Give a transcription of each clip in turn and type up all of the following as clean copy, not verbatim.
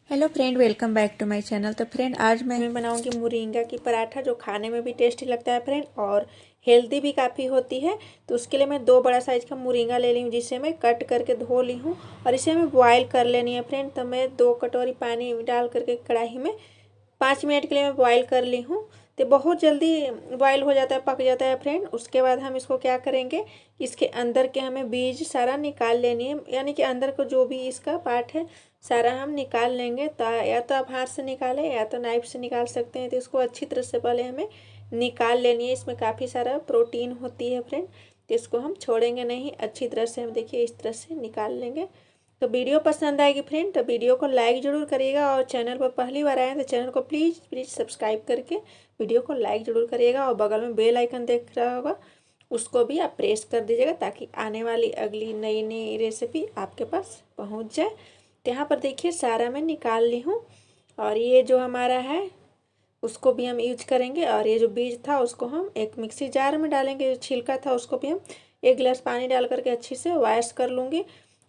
Hello friend, welcome back to my channel. तो friend, आज मैं बनाऊंगी मोरिंगा की पराठा, जो खाने में भी टेस्टी लगता है फ्रेंड, और हेल्दी भी काफ़ी होती है। तो उसके लिए मैं 2 बड़ा साइज का मोरिंगा ले ली हूँ, जिसे मैं कट करके धो ली हूँ और इसे हमें बॉयल कर लेनी है फ्रेंड। तो मैं 2 कटोरी पानी डाल करके कढ़ाई में 5 मिनट के लिए मैं बॉयल कर ली हूँ। तो बहुत जल्दी बॉयल हो जाता है, पक जाता है फ्रेंड। उसके बाद हम इसको क्या करेंगे, इसके अंदर के हमें बीज सारा निकाल लेनी है, यानी कि अंदर को जो भी इसका पार्ट है सारा हम निकाल लेंगे। तो या तो आप हाथ से निकालें या तो नाइफ से निकाल सकते हैं। तो इसको अच्छी तरह से पहले हमें निकाल लेनी है। इसमें काफ़ी सारा प्रोटीन होती है फ्रेंड, तो इसको हम छोड़ेंगे नहीं, अच्छी तरह से हम देखिए इस तरह से निकाल लेंगे। तो वीडियो पसंद आएगी फ्रेंड तो वीडियो को लाइक ज़रूर करिएगा, और चैनल पर पहली बार आए हैं तो चैनल को प्लीज़ प्लीज़ सब्सक्राइब करके वीडियो को लाइक ज़रूर करिएगा, और बगल में बेल आइकन देख रहा होगा उसको भी आप प्रेस कर दीजिएगा, ताकि आने वाली अगली नई नई रेसिपी आपके पास पहुंच जाए। तो यहाँ पर देखिए सारा मैं निकाल ली हूँ, और ये जो हमारा है उसको भी हम यूज करेंगे, और ये जो बीज था उसको हम एक मिक्सी जार में डालेंगे। जो छिलका था उसको भी हम 1 गिलास पानी डाल करके अच्छे से वॉश कर लूँगी,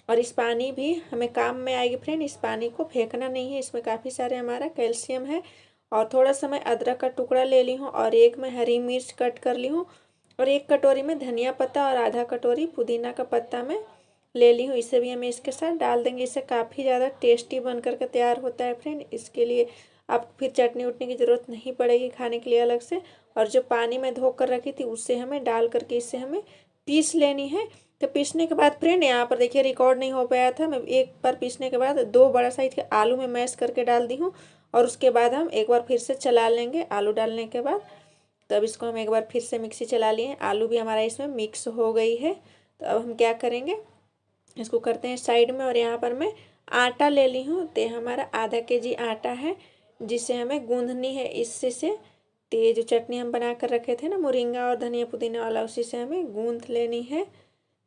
और इस पानी भी हमें काम में आएगी फ्रेंड। इस पानी को फेंकना नहीं है, इसमें काफ़ी सारे हमारा कैल्शियम है। और थोड़ा सा मैं अदरक का टुकड़ा ले ली हूँ, और एक मैं हरी मिर्च कट कर ली हूँ, और 1 कटोरी में धनिया पत्ता और आधा कटोरी पुदीना का पत्ता मैं ले ली हूँ। इसे भी हम इसके साथ डाल देंगे। इससे काफ़ी ज़्यादा टेस्टी बन करके तैयार होता है फ्रेंड। इसके लिए आपको फिर चटनी उटनी की ज़रूरत नहीं पड़ेगी खाने के लिए अलग से। और जो पानी में धो कर रखी थी उससे हमें डाल करके इससे हमें पीस लेनी है। तो पीसने के बाद फ्रेंड यहाँ पर देखिए रिकॉर्ड नहीं हो पाया था, मैं एक बार पीसने के बाद 2 बड़ा साइज के आलू में मैश करके डाल दी हूँ, और उसके बाद हम एक बार फिर से चला लेंगे आलू डालने के बाद। तो अब इसको हम एक बार फिर से मिक्सी चला लिए, आलू भी हमारा इसमें मिक्स हो गई है। तो अब हम क्या करेंगे, इसको करते हैं साइड में। और यहाँ पर मैं आटा ले ली हूँ, तो हमारा आधा केजी आटा है, जिसे हमें गूंदनी है इससे से। तो ये जो चटनी हम बना कर रखे थे ना मोरिंगा और धनिया पुदीना वाला, उसी से हमें गूंथ लेनी है।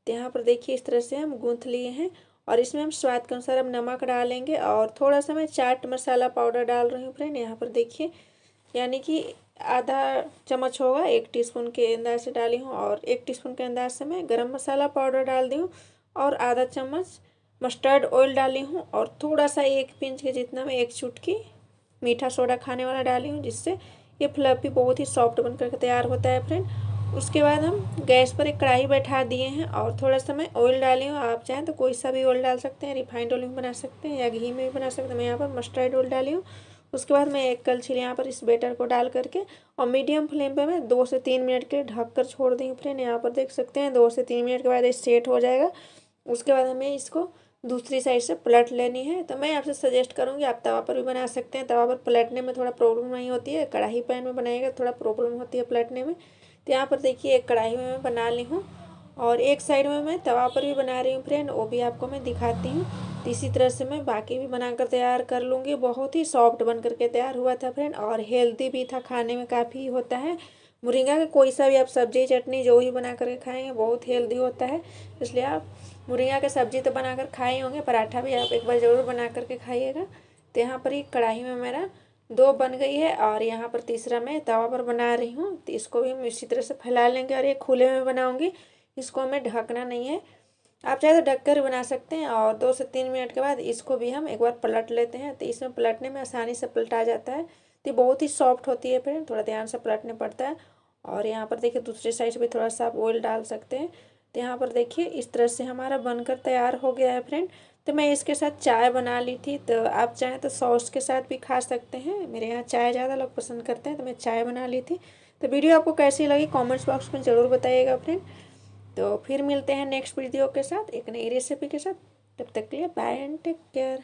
तो यहाँ पर देखिए इस तरह से हम गूंथ लिए हैं, और इसमें हम स्वाद के अनुसार हम नमक डालेंगे, और थोड़ा सा मैं चाट मसाला पाउडर डाल रही हूँ फ्रेंड। यहाँ पर देखिए यानी कि आधा चम्मच होगा, 1 टीस्पून के अंदाज से डाली हूँ, और 1 टीस्पून के अंदाज से मैं गरम मसाला पाउडर डाल दी हूँ, और आधा चम्मच मस्टर्ड ऑयल डाली हूँ, और थोड़ा सा 1 पिंच के जितना मैं 1 चुटकी मीठा सोडा खाने वाला डाली हूँ, जिससे ये फ्लफी बहुत ही सॉफ्ट बन करके तैयार होता है फ्रेंड। उसके बाद हम गैस पर एक कढ़ाई बैठा दिए हैं, और थोड़ा सा मैं ऑयल डाली हूँ। आप चाहें तो कोई सा भी ऑयल डाल सकते हैं, रिफाइंड ऑयल भी बना सकते हैं या घी में भी बना सकते हैं। मैं यहाँ पर मस्टर्ड ऑयल डाली हूँ। उसके बाद मैं एक कलछी यहाँ पर इस बेटर को डाल करके और मीडियम फ्लेम पे मैं 2 से 3 मिनट के लिए ढक कर छोड़ दी हूँ फ्रेंड। यहाँ पर देख सकते हैं 2 से 3 मिनट के बाद ये सेट हो जाएगा। उसके बाद हमें इसको दूसरी साइड से पलट लेनी है। तो मैं आपसे सजेस्ट करूँगी आप तवा पर भी बना सकते हैं, तवा पर पलटने में थोड़ा प्रॉब्लम नहीं होती है, कढ़ाई पैन में बनाएगा थोड़ा प्रॉब्लम होती है पलटने में। तो यहाँ पर देखिए एक कढ़ाई में मैं बना ली हूँ, और एक साइड में मैं तवा पर भी बना रही हूँ फ्रेंड, वो भी आपको मैं दिखाती हूँ। तो इसी तरह से मैं बाकी भी बनाकर तैयार कर लूँगी। बहुत ही सॉफ्ट बन करके तैयार हुआ था फ्रेंड, और हेल्दी भी था, खाने में काफ़ी होता है। मुरंगा का कोई सा भी आप सब्जी चटनी जो ही बना करके खाएंगे बहुत हेल्दी होता है। इसलिए आप मुरंगा का सब्जी तो बनाकर खाए होंगे, पराठा भी आप एक बार ज़रूर बना करके खाइएगा। तो यहाँ पर ही कढ़ाई में मेरा 2 बन गई है, और यहाँ पर तीसरा मैं तवा पर बना रही हूँ। तो इसको भी हम इसी तरह से फैला लेंगे, और ये खुले में बनाऊँगी, इसको हमें ढकना नहीं है। आप चाहे तो ढक कर बना सकते हैं, और 2 से 3 मिनट के बाद इसको भी हम एक बार पलट लेते हैं। तो इसमें पलटने में आसानी से पलटा जाता है। तो ये बहुत ही सॉफ्ट होती है फ्रेंड, थोड़ा ध्यान से पलटने पड़ता है। और यहाँ पर देखिए दूसरी साइड से भी थोड़ा सा आप ऑयल डाल सकते हैं। तो यहाँ पर देखिए इस तरह से हमारा बनकर तैयार हो गया है फ्रेंड। तो मैं इसके साथ चाय बना ली थी, तो आप चाहें तो सॉस के साथ भी खा सकते हैं। मेरे यहाँ चाय ज़्यादा लोग पसंद करते हैं, तो मैं चाय बना ली थी। तो वीडियो आपको कैसी लगी कमेंट्स बॉक्स में ज़रूर बताइएगा फ्रेंड। तो फिर मिलते हैं नेक्स्ट वीडियो के साथ एक नई रेसिपी के साथ। तब तक के लिए बाय एंड टेक केयर।